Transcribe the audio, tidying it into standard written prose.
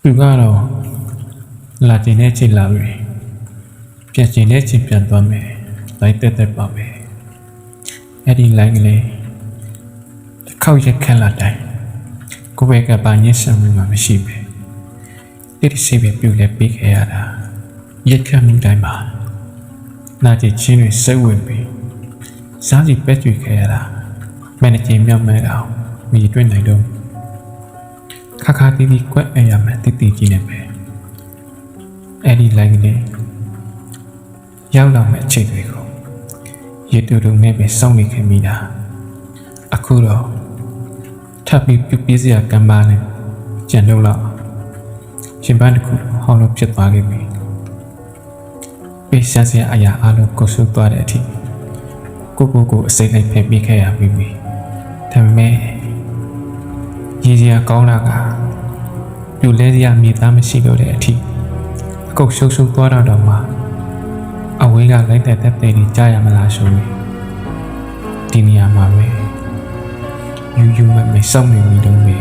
သူကတော့လာကျင်တဲ့ချိန်လာပြီပြန်ကျင်တဲ့ချိန်ပြန်သွားမယ်လိုက်တက်ပါမယ်အဲ့ဒီလိုင်းကလေးတစ်ခေါက်ရက်ခက်လာတိုင်းကိုယ့်ဘက်ကပါညစ်ဆောင်မှမရှိပဲဒီစိတ်ပဲပြုတ်လဲပေးခဲ့ရတာရက်ခက်မှုတိုင်းမှာနာကျင်ချင်းတွေစိတ်ဝင်ပြီးစားစီပဲကျွေခဲ့ရတာမန်နေဂျာမြောက်မဲအောင်မီတွေ့နိုင်တော့ခါခါတီးတီးကွက်အရာမှတိတိကြီးနေပဲအဲ့ဒီလိုင်းကလေးရောက်လာမဲ့အချိန်တွေကိုရေတူတူနဲ့ပဲစောင့်နေခင်မိတာအခုတော့ထပ်ပြီးပြုတ်ပြေးစရာကံပါနဲ့ကြံလို့တော့ရှင်ပန်းတစ်ခုဟောင်းလို့ဖြစ်သွားခဲ့ပြီပေးရှားစရာအရာအလုံးကိုဆုပ်သွားတဲ့အထိကိုအစိမ့်လိုက်ဖယ်ပေးခဲ့ရပြီဒါပေမဲ့ရည်စရာကောင်းတာကပြူလဲစရာမြေသားမရှိတော့တဲ့အထိအကုတ်ရှုပ်သွားတော့မှအဝေးကလိုက်တဲ့တက်တွေကြားရမလားဆိုရင်ဒီနေရာမှာပဲယူမစောင့်နေမိတော့ပဲ